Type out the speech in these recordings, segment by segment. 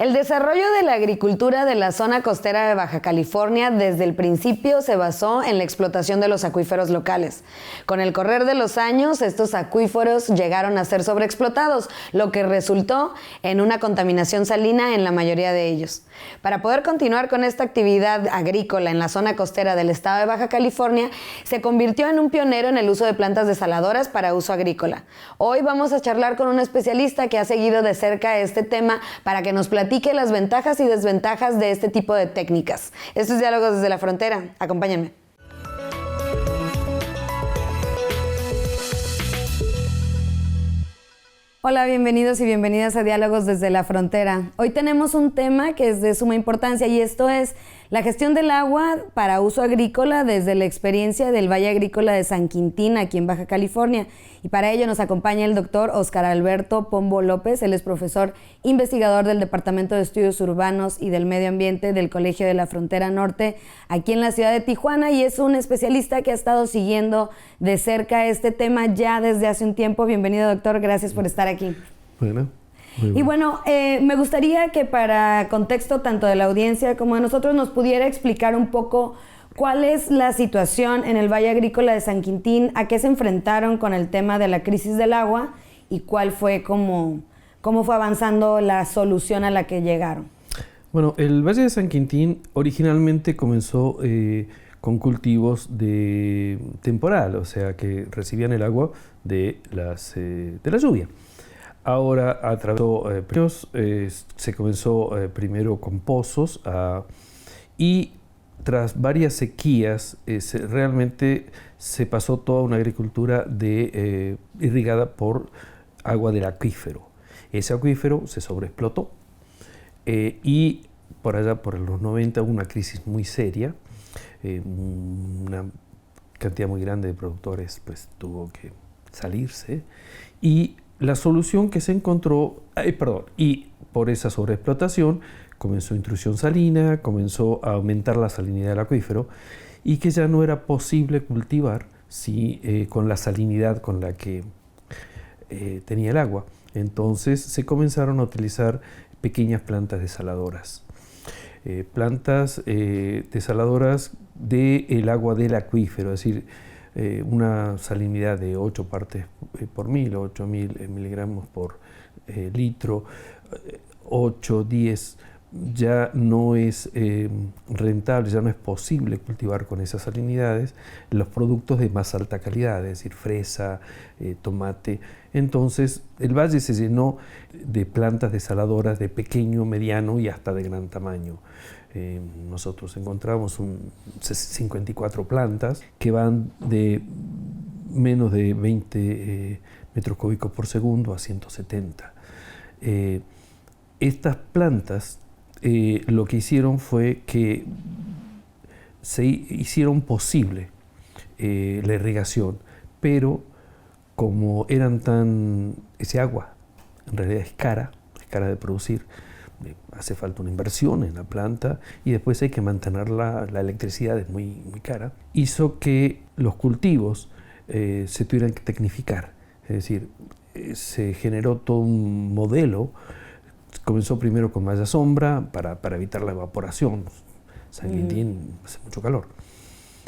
El desarrollo de la agricultura de la zona costera de Baja California desde el principio se basó en la explotación de los acuíferos locales. Con el correr de los años, estos acuíferos llegaron a ser sobreexplotados, lo que resultó en una contaminación salina en la mayoría de ellos. Para poder continuar con esta actividad agrícola en la zona costera del estado de Baja California, se convirtió en un pionero en el uso de plantas desaladoras para uso agrícola. Hoy vamos a charlar con un especialista que ha seguido de cerca este tema para que nos platique las ventajas y desventajas de este tipo de técnicas. Esto es Diálogos desde la Frontera. Acompáñenme. Hola, bienvenidos y bienvenidas a Diálogos desde la Frontera. Hoy tenemos un tema que es de suma importancia y esto es la gestión del agua para uso agrícola desde la experiencia del Valle Agrícola de San Quintín, aquí en Baja California. Y para ello nos acompaña el doctor Óscar Alberto Pombo López. Él es profesor investigador del Departamento de Estudios Urbanos y del Medio Ambiente del Colegio de la Frontera Norte, aquí en la ciudad de Tijuana, y es un especialista que ha estado siguiendo de cerca este tema ya desde hace un tiempo. Bienvenido, doctor. Gracias por estar aquí. Bueno. Y bueno, me gustaría que para contexto tanto de la audiencia como de nosotros nos pudiera explicar un poco cuál es la situación en el Valle Agrícola de San Quintín, a qué se enfrentaron con el tema de la crisis del agua y cuál fue cómo fue avanzando la solución a la que llegaron. Bueno, el Valle de San Quintín originalmente comenzó con cultivos de temporal, o sea que recibían el agua de la lluvia. Ahora atravesó se comenzó primero con pozos y tras varias sequías realmente se pasó toda una agricultura irrigada por agua del acuífero. Ese acuífero se sobreexplotó y por allá por los 90 hubo una crisis muy seria, una cantidad muy grande de productores pues tuvo que salirse y la solución que se encontró, y por esa sobreexplotación comenzó intrusión salina, comenzó a aumentar la salinidad del acuífero y que ya no era posible cultivar con la salinidad con la que tenía el agua. Entonces se comenzaron a utilizar pequeñas plantas desaladoras. Plantas desaladoras del agua del acuífero, es decir, una salinidad de 8 partes por mil, 8.000 miligramos por litro, 8, 10, ya no es rentable, ya no es posible cultivar con esas salinidades los productos de más alta calidad, es decir, fresa, tomate. Entonces el valle se llenó de plantas desaladoras de pequeño, mediano y hasta de gran tamaño. Nosotros encontramos 54 plantas que van de menos de 20 metros cúbicos por segundo a 170. Estas plantas lo que hicieron fue que se hicieron posible la irrigación, pero como ese agua en realidad es cara de producir, hace falta una inversión en la planta y después hay que mantenerla, la electricidad es muy, muy cara, hizo que los cultivos se tuvieran que tecnificar, es decir, se generó todo un modelo. Comenzó primero con malla sombra para evitar la evaporación, San Quintín hace mucho calor,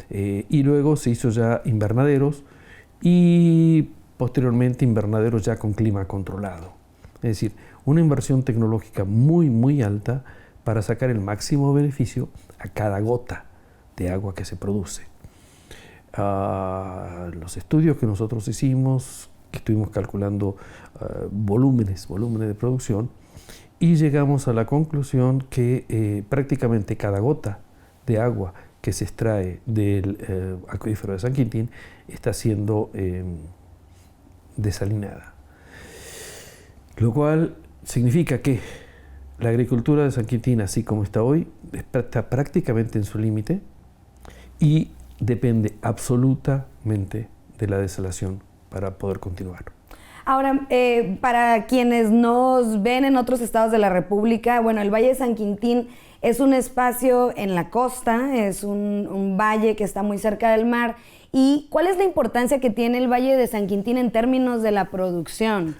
y luego se hizo ya invernaderos y posteriormente invernaderos ya con clima controlado, es decir, una inversión tecnológica muy, muy alta para sacar el máximo beneficio a cada gota de agua que se produce. Los estudios que nosotros hicimos, que estuvimos calculando volúmenes de producción, y llegamos a la conclusión que prácticamente cada gota de agua que se extrae del acuífero de San Quintín está siendo desalinada. Lo cual significa que la agricultura de San Quintín, así como está hoy, está prácticamente en su límite y depende absolutamente de la desalación para poder continuar. Ahora, para quienes nos ven en otros estados de la República, bueno, el Valle de San Quintín es un espacio en la costa, es un valle que está muy cerca del mar ¿Y cuál es la importancia que tiene el Valle de San Quintín en términos de la producción?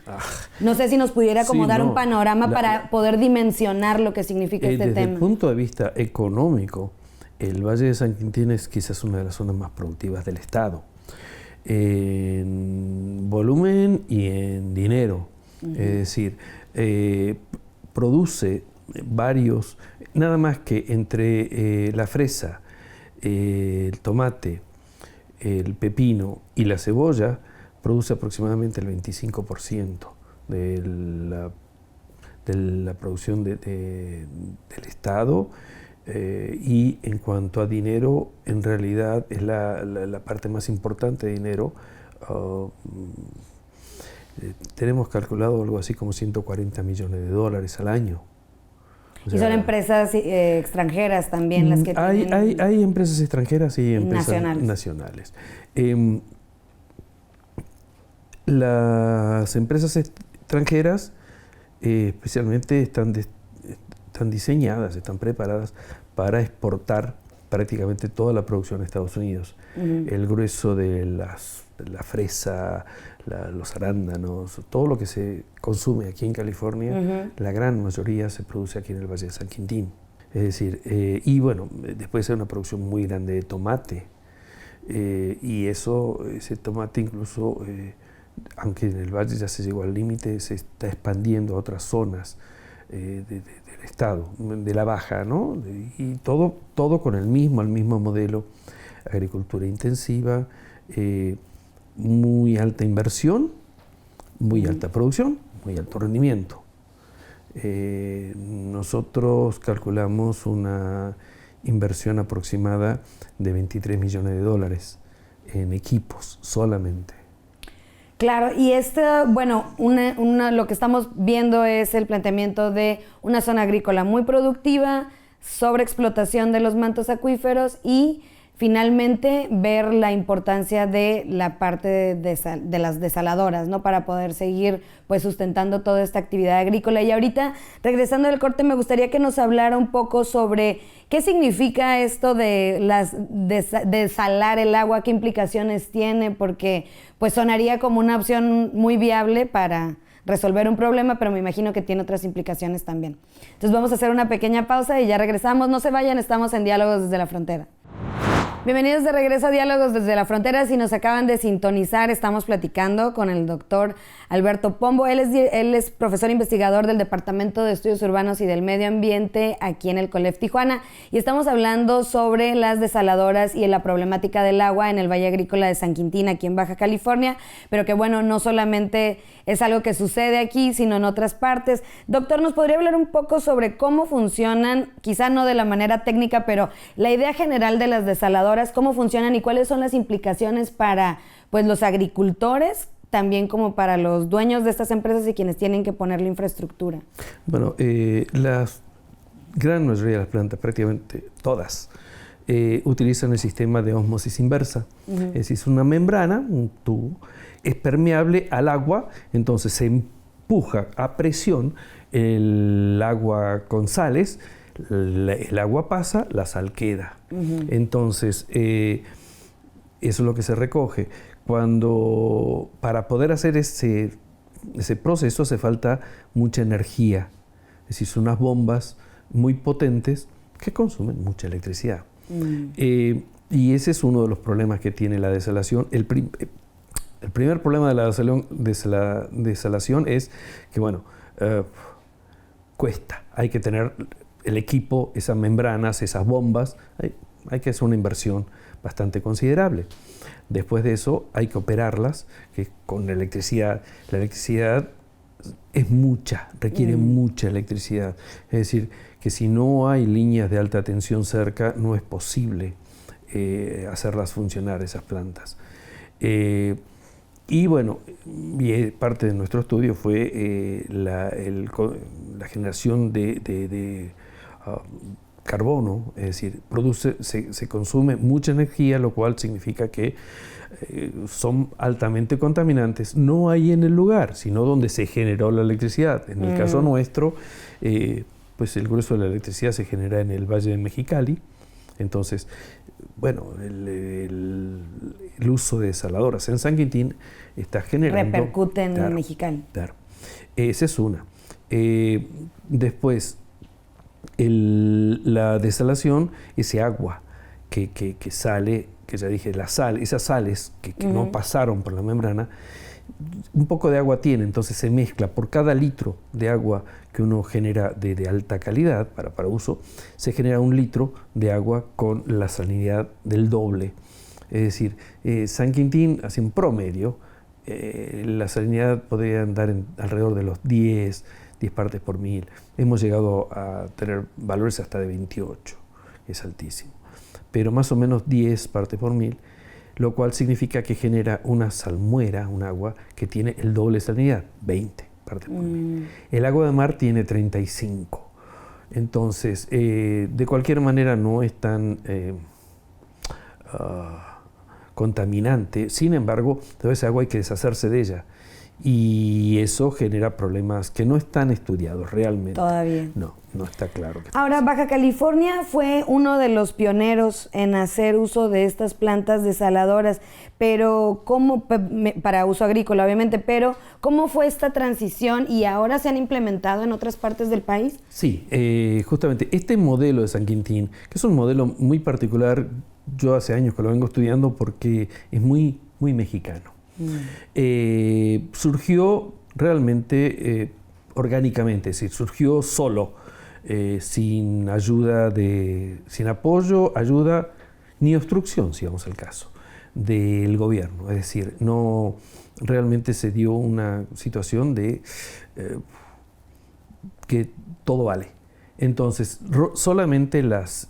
No sé si nos pudiera como dar un panorama para poder dimensionar lo que significa este tema. Desde el punto de vista económico, el Valle de San Quintín es quizás una de las zonas más productivas del estado, en volumen y en dinero. Es decir, produce varios, nada más que entre la fresa, el tomate, el pepino y la cebolla, produce aproximadamente el 25% de la producción del estado. Y en cuanto a dinero, en realidad es la parte más importante de dinero. Tenemos calculado algo así como 140 millones de dólares al año. O sea, y son empresas extranjeras también las que tienen... Hay empresas extranjeras y empresas nacionales. Las empresas extranjeras especialmente están diseñadas, están preparadas para exportar prácticamente toda la producción a Estados Unidos. El grueso de la fresa, los arándanos, todo lo que se consume aquí en California, la gran mayoría se produce aquí en el Valle de San Quintín. Es decir, y bueno, después hay una producción muy grande de tomate, y ese tomate incluso, aunque en el valle ya se llegó al límite, se está expandiendo a otras zonas del estado, de la baja, ¿no? Y todo con el mismo modelo: agricultura intensiva, muy alta inversión, muy alta producción, muy alto rendimiento. Nosotros calculamos una inversión aproximada de 23 millones de dólares en equipos solamente. Claro, y bueno, lo que estamos viendo es el planteamiento de una zona agrícola muy productiva, sobreexplotación de los mantos acuíferos y finalmente ver la importancia de la parte de las desaladoras, ¿no? Para poder seguir pues sustentando toda esta actividad agrícola. Y ahorita, regresando del corte, me gustaría que nos hablara un poco sobre qué significa esto de desalar el agua, qué implicaciones tiene, porque pues sonaría como una opción muy viable para resolver un problema, pero me imagino que tiene otras implicaciones también. Entonces vamos a hacer una pequeña pausa y ya regresamos. No se vayan, estamos en Diálogos desde la Frontera. Bienvenidos de regreso a Diálogos desde la Frontera. Si nos acaban de sintonizar, estamos platicando con el doctor Alberto Pombo. Él es profesor investigador del Departamento de Estudios Urbanos y del Medio Ambiente aquí en el COLEF Tijuana, y estamos hablando sobre las desaladoras y la problemática del agua en el Valle Agrícola de San Quintín, aquí en Baja California, pero que bueno, no solamente es algo que sucede aquí, sino en otras partes. Doctor, ¿nos podría hablar un poco sobre cómo funcionan, quizá no de la manera técnica, pero la idea general de las desaladoras, cómo funcionan y cuáles son las implicaciones para pues los agricultores, también como para los dueños de estas empresas y quienes tienen que poner la infraestructura? Bueno, la gran mayoría de las plantas, prácticamente todas, utilizan el sistema de ósmosis inversa. Es decir, es una membrana, un tubo, es permeable al agua, entonces se empuja a presión el agua con sales, el agua pasa, la sal queda. Entonces, eso es lo que se recoge. Para poder hacer ese proceso hace falta mucha energía. Es decir, son unas bombas muy potentes que consumen mucha electricidad. Y ese es uno de los problemas que tiene la desalación. El primer problema de la desalación es que, bueno, cuesta. Hay que tener el equipo, esas membranas, esas bombas, hay que hacer una inversión bastante considerable. Después de eso hay que operarlas, que con electricidad. La electricidad es mucha, requiere mucha electricidad. Es decir, que si no hay líneas de alta tensión cerca, no es posible hacerlas funcionar esas plantas. Y bueno, parte de nuestro estudio fue la generación de carbono, es decir, se consume mucha energía, lo cual significa que son altamente contaminantes, no ahí en el lugar, sino donde se generó la electricidad. En el caso nuestro, pues el grueso de la electricidad se genera en el Valle de Mexicali, Entonces, bueno, el uso de desaladoras en San Quintín está generando... Repercute en Mexicali. Claro. Esa es una. Después, la desalación, ese agua que sale, que ya dije, la sal, esas sales que no pasaron por la membrana, un poco de agua tiene, entonces se mezcla. Por cada litro de agua que uno genera de alta calidad para uso, se genera 1 litro de agua con la salinidad del doble. Es decir, San Quintín, así en promedio, la salinidad podría andar alrededor de los 10 partes por 1000. Hemos llegado a tener valores hasta de 28, es altísimo. Pero más o menos 10 partes por 1000, lo cual significa que genera una salmuera, un agua que tiene el doble de salinidad, 20 partes por 1000. El agua de mar tiene 35. Entonces, de cualquier manera no es tan contaminante. Sin embargo, toda esa agua hay que deshacerse de ella. Y eso genera problemas que no están estudiados realmente. Todavía. No está claro. Ahora, Baja California fue uno de los pioneros en hacer uso de estas plantas desaladoras, pero para uso agrícola, obviamente, pero ¿cómo fue esta transición y ahora se han implementado en otras partes del país? Sí, justamente este modelo de San Quintín, que es un modelo muy particular, yo hace años que lo vengo estudiando porque es muy, muy mexicano. Surgió realmente orgánicamente, es decir, surgió solo, sin ayuda sin apoyo, ayuda ni obstrucción, si vamos al caso, del gobierno. Es decir, no realmente se dio una situación de que todo vale. Entonces, solamente las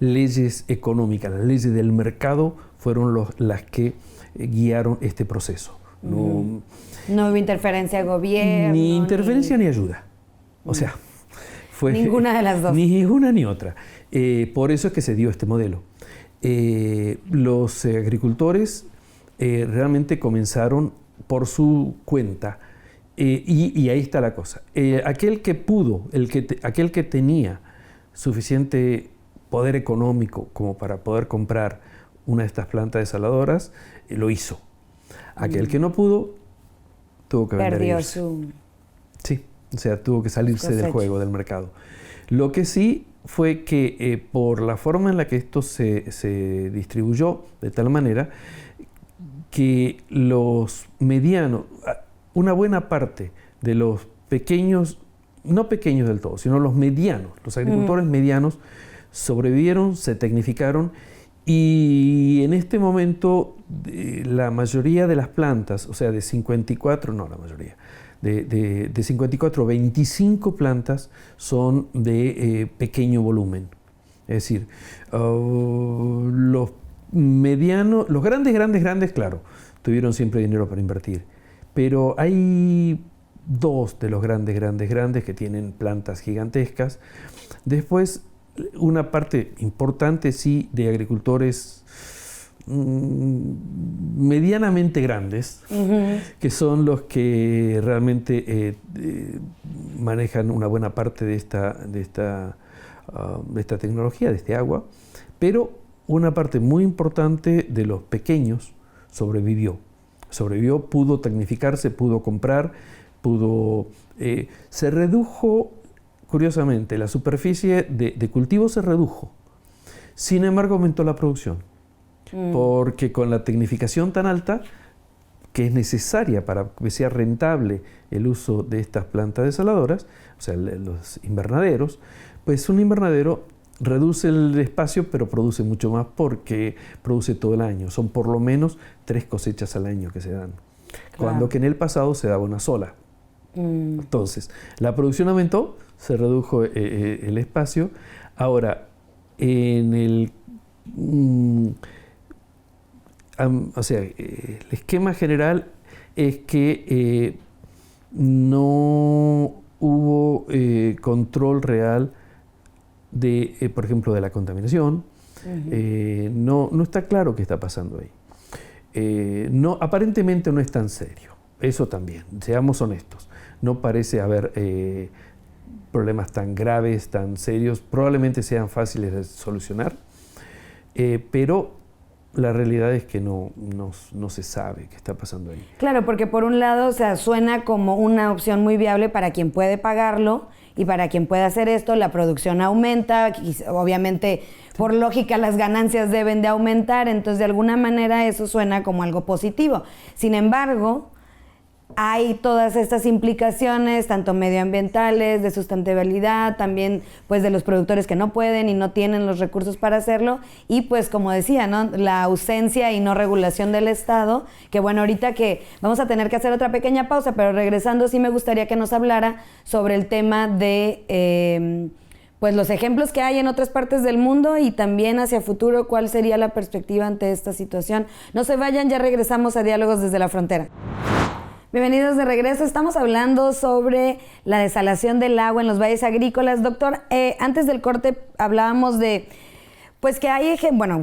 leyes económicas, las leyes del mercado fueron las que guiaron este proceso. No hubo interferencia de gobierno. Ni interferencia ni ayuda. O sea, fue... Ninguna de las dos. Ni una ni otra. Por eso es que se dio este modelo. Los agricultores realmente comenzaron por su cuenta. Y ahí está la cosa. Aquel que pudo, aquel que tenía suficiente poder económico como para poder comprar una de estas plantas desaladoras, lo hizo. Aquel que no pudo, tuvo que vender. Perdió su... Sí, o sea, tuvo que salirse del juego, del mercado. Lo que sí fue que por la forma en la que esto se distribuyó, de tal manera que los medianos, una buena parte de los pequeños, no pequeños del todo, sino los medianos, los agricultores medianos, sobrevivieron, se tecnificaron. Y en este momento la mayoría de las plantas, o sea, de 54, no la mayoría, de 54, 25 plantas son de pequeño volumen. Es decir, los medianos, los grandes, claro, tuvieron siempre dinero para invertir. Pero hay 2 de los grandes que tienen plantas gigantescas. Después, una parte importante, sí, de agricultores medianamente grandes, que son los que realmente manejan una buena parte de esta tecnología, de este agua, pero una parte muy importante de los pequeños sobrevivió, pudo tecnificarse, pudo comprar, se redujo. Curiosamente, la superficie de cultivo se redujo, sin embargo aumentó la producción, porque con la tecnificación tan alta que es necesaria para que sea rentable el uso de estas plantas desaladoras, o sea, los invernaderos, pues un invernadero reduce el espacio, pero produce mucho más porque produce todo el año. Son por lo menos 3 cosechas al año que se dan, cuando que en el pasado se daba una sola. Entonces, la producción aumentó, se redujo el espacio. Ahora, en el esquema general es que no hubo control real de, por ejemplo, de la contaminación. No está claro qué está pasando ahí. Aparentemente no es tan serio. Eso también, seamos honestos. No parece haber problemas tan graves, tan serios, probablemente sean fáciles de solucionar, pero la realidad es que no se sabe qué está pasando ahí. Claro, porque por un lado, o sea, suena como una opción muy viable para quien puede pagarlo y para quien puede hacer esto, la producción aumenta y obviamente por lógica las ganancias deben de aumentar, entonces de alguna manera eso suena como algo positivo. Sin embargo, hay todas estas implicaciones, tanto medioambientales, de sustentabilidad, también pues de los productores que no pueden y no tienen los recursos para hacerlo, y pues como decía, ¿no? La ausencia y no regulación del Estado, que bueno, ahorita que vamos a tener que hacer otra pequeña pausa, pero regresando sí me gustaría que nos hablara sobre el tema de pues los ejemplos que hay en otras partes del mundo y también hacia futuro, cuál sería la perspectiva ante esta situación. No se vayan, ya regresamos a Diálogos desde la Frontera. Bienvenidos de regreso. Estamos hablando sobre la desalación del agua en los valles agrícolas. Doctor, antes del corte hablábamos de pues que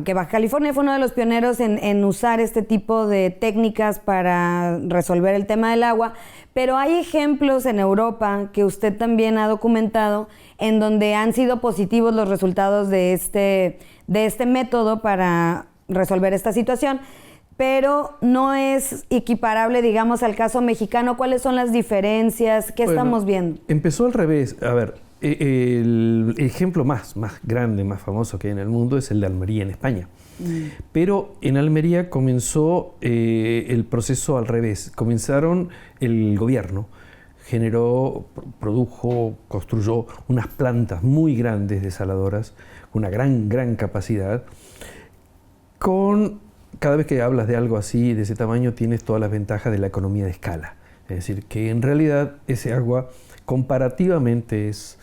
que Baja California fue uno de los pioneros en usar este tipo de técnicas para resolver el tema del agua, pero hay ejemplos en Europa que usted también ha documentado en donde han sido positivos los resultados de este método para resolver esta situación. Pero no es equiparable, digamos, al caso mexicano. ¿Cuáles son las diferencias? ¿Qué estamos viendo? Empezó al revés. A ver, el ejemplo más grande, más famoso que hay en el mundo es el de Almería, en España. Pero en Almería comenzó el proceso al revés. El gobierno produjo, construyó unas plantas muy grandes desaladoras, una gran capacidad, Cada vez que hablas de algo así, de ese tamaño, tienes todas las ventajas de la economía de escala. Es decir, que en realidad ese agua comparativamente es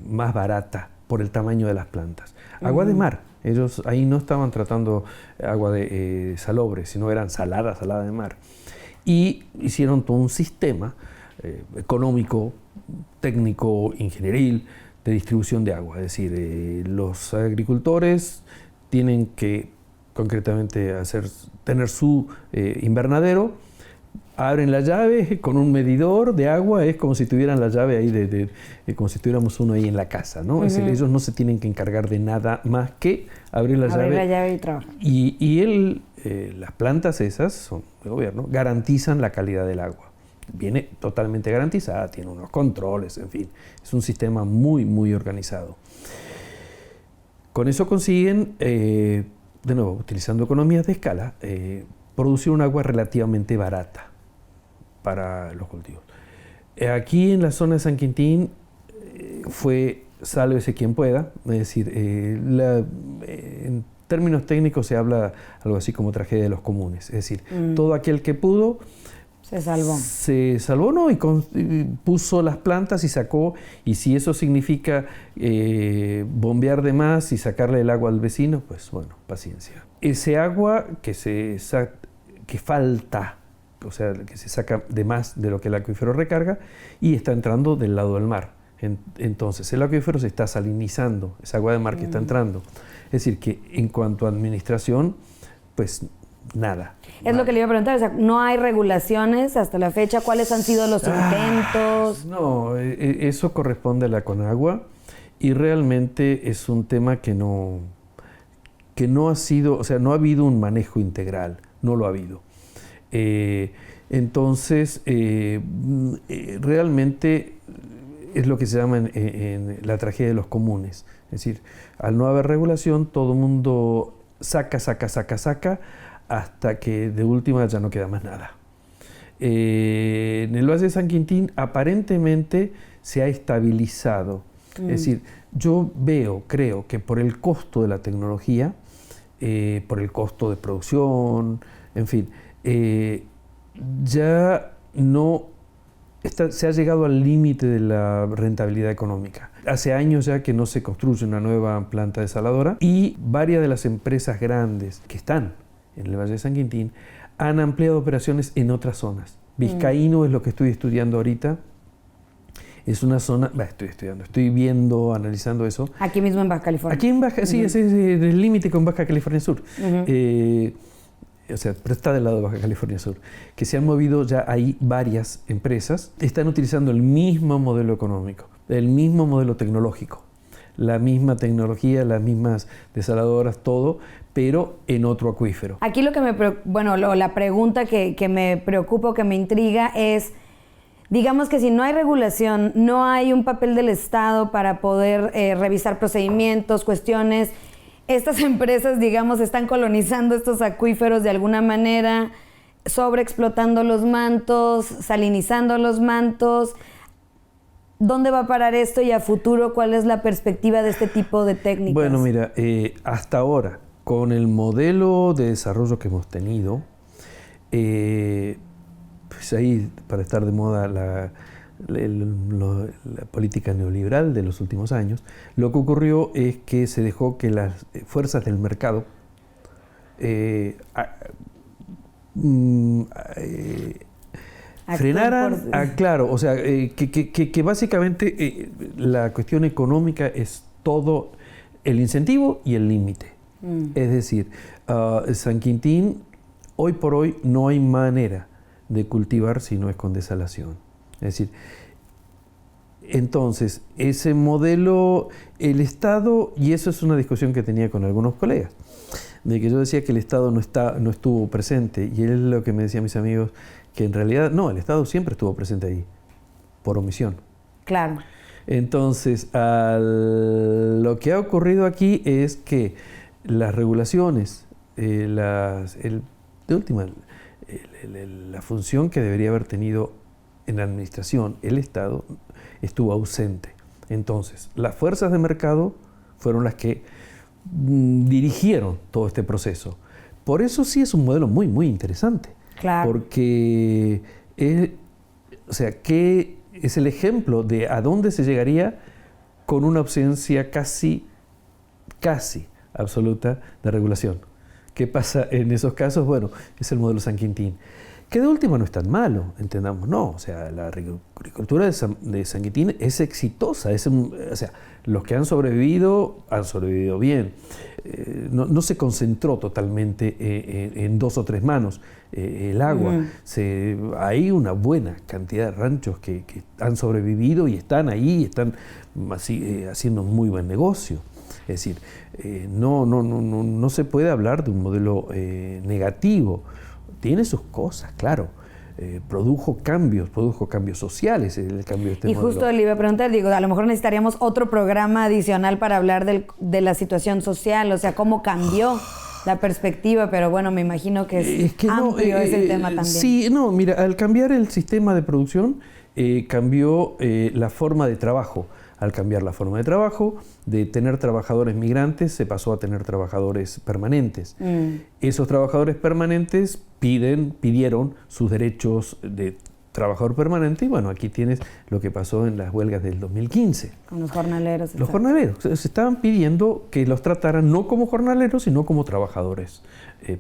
más barata por el tamaño de las plantas. Agua de mar. Ellos ahí no estaban tratando agua de salobre, sino eran salada de mar. Y hicieron todo un sistema económico, técnico, ingenieril, de distribución de agua. Es decir, los agricultores tienen que concretamente tener su invernadero, abren la llave con un medidor de agua, es como si tuvieran la llave ahí, como si tuviéramos uno ahí en la casa, ¿no? Es decir, ellos no se tienen que encargar de nada más que abrir la llave y trabajar. Y las plantas esas, son de gobierno, garantizan la calidad del agua. Viene totalmente garantizada, tiene unos controles, en fin, es un sistema muy organizado. Con eso consiguen de nuevo, utilizando economías de escala, producir un agua relativamente barata para los cultivos. Aquí en la zona de San Quintín fue sálvese quien pueda, es decir, en términos técnicos se habla algo así como tragedia de los comunes, es decir, todo aquel que pudo se salvó, ¿no? Y puso las plantas y sacó, y si eso significa bombear de más y sacarle el agua al vecino, pues bueno, paciencia. Ese agua que falta, o sea, que se saca de más de lo que el acuífero recarga, y está entrando del lado del mar. Entonces, el acuífero se está salinizando, esa agua de mar que está entrando. Es decir, que en cuanto a administración, pues nada. Es lo que le iba a preguntar, o sea, no hay regulaciones hasta la fecha. ¿Cuáles han sido los intentos? No, eso corresponde a la Conagua y realmente es un tema que no ha sido, o sea, no ha habido un manejo integral, no lo ha habido. Entonces, realmente es lo que se llama en la tragedia de los comunes. Es decir, al no haber regulación, todo el mundo saca, hasta que de última ya no queda más nada. En el Valle de San Quintín aparentemente se ha estabilizado. Es decir, yo creo que por el costo de la tecnología, por el costo de producción, en fin, ya no se ha llegado al límite de la rentabilidad económica. Hace años ya que no se construye una nueva planta desaladora y varias de las empresas grandes que están en el Valle de San Quintín han ampliado operaciones en otras zonas. Vizcaíno es lo que estoy estudiando ahorita. Es una zona, estoy viendo, analizando eso. Aquí mismo en Baja California. Aquí en Baja, sí, es el límite con Baja California Sur. o sea, pero está del lado de Baja California Sur, que se han movido ya ahí varias empresas, están utilizando el mismo modelo económico, el mismo modelo tecnológico, la misma tecnología, las mismas desaladoras, todo, pero en otro acuífero. Aquí lo que la pregunta que me preocupa, que me intriga es, digamos que si no hay regulación, no hay un papel del Estado para poder revisar procedimientos, cuestiones. Estas empresas, digamos, están colonizando estos acuíferos de alguna manera, sobreexplotando los mantos, salinizando los mantos. ¿Dónde va a parar esto y a futuro cuál es la perspectiva de este tipo de técnicas? Bueno, mira, hasta ahora, con el modelo de desarrollo que hemos tenido, pues ahí, para estar de moda la política neoliberal de los últimos años, lo que ocurrió es que se dejó que las fuerzas del mercado frenaran, claro, o sea, que básicamente la cuestión económica es todo el incentivo y el límite. Es decir, San Quintín, hoy por hoy no hay manera de cultivar si no es con desalación. Es decir, entonces, ese modelo, el Estado, y eso es una discusión que tenía con algunos colegas, de que yo decía que el Estado no estuvo presente, y él es lo que me decían mis amigos, que en realidad no, el Estado siempre estuvo presente ahí, por omisión. Claro. Entonces, lo que ha ocurrido aquí es que las regulaciones, la función que debería haber tenido en la administración, el Estado, estuvo ausente. Entonces, las fuerzas de mercado fueron las que dirigieron todo este proceso. Por eso sí es un modelo muy, muy interesante. Claro. Porque que es el ejemplo de a dónde se llegaría con una ausencia casi absoluta de regulación. ¿Qué pasa en esos casos? Bueno, es el modelo San Quintín, que de última no es tan malo, entendamos, no, o sea, la agricultura de San Quintín es exitosa, o sea, los que han sobrevivido bien, no se concentró totalmente en 2 o 3 manos el agua, hay una buena cantidad de ranchos que han sobrevivido y están ahí, están haciendo un muy buen negocio. Es decir, no se puede hablar de un modelo negativo. Tiene sus cosas, claro. Produjo cambios sociales el cambio de este modelo. Y justo le iba a preguntar, a lo mejor necesitaríamos otro programa adicional para hablar de la situación social, o sea, cómo cambió la perspectiva, pero bueno, me imagino que es amplio ese tema también. Sí, no, mira, al cambiar el sistema de producción, cambió la forma de trabajo. Al cambiar la forma de trabajo, de tener trabajadores migrantes, se pasó a tener trabajadores permanentes. Esos trabajadores permanentes pidieron sus derechos de trabajador permanente, y bueno, aquí tienes lo que pasó en las huelgas del 2015. Con los jornaleros. Los jornaleros se estaban pidiendo que los trataran no como jornaleros, sino como trabajadores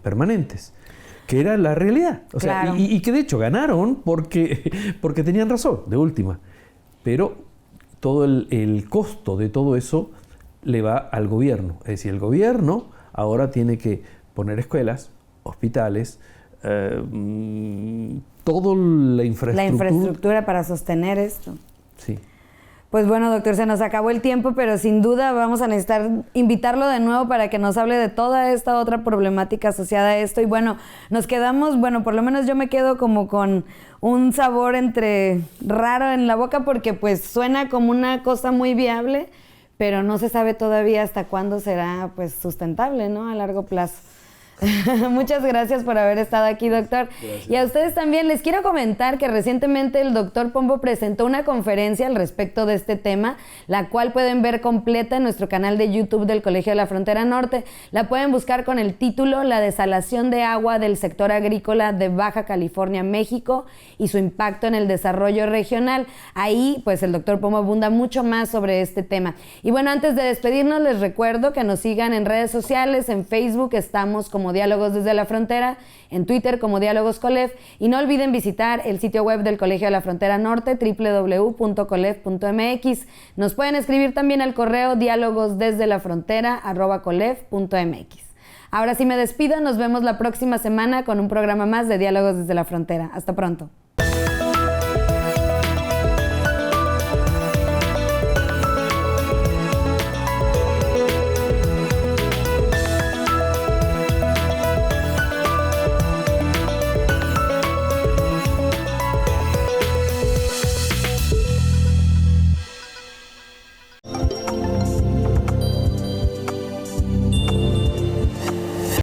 permanentes, que era la realidad. O sea, y que de hecho ganaron porque tenían razón, de última. Pero todo el costo de todo eso le va al gobierno. Es decir, el gobierno ahora tiene que poner escuelas, hospitales, toda la infraestructura. La infraestructura para sostener esto. Sí. Pues bueno, doctor, se nos acabó el tiempo, pero sin duda vamos a necesitar invitarlo de nuevo para que nos hable de toda esta otra problemática asociada a esto. Y bueno, nos quedamos, por lo menos yo me quedo como con un sabor entre raro en la boca, porque pues suena como una cosa muy viable, pero no se sabe todavía hasta cuándo será pues sustentable, ¿no? A largo plazo. Muchas gracias por haber estado aquí, doctor. Gracias. Y a ustedes también les quiero comentar que recientemente el doctor Pombo presentó una conferencia al respecto de este tema, la cual pueden ver completa en nuestro canal de YouTube del Colegio de la Frontera Norte. La pueden buscar con el título La desalación de agua del sector agrícola de Baja California, México, y su impacto en el desarrollo regional. Ahí, pues, el doctor Pombo abunda mucho más sobre este tema. Y bueno, antes de despedirnos, les recuerdo que nos sigan en redes sociales. En Facebook estamos como Diálogos desde la Frontera, en Twitter como Diálogos Colef, y no olviden visitar el sitio web del Colegio de la Frontera Norte, www.colef.mx. Nos pueden escribir también al correo dialogosdesdelafrontera@colef.mx. Ahora sí me despido, nos vemos la próxima semana con un programa más de Diálogos desde la Frontera. Hasta pronto.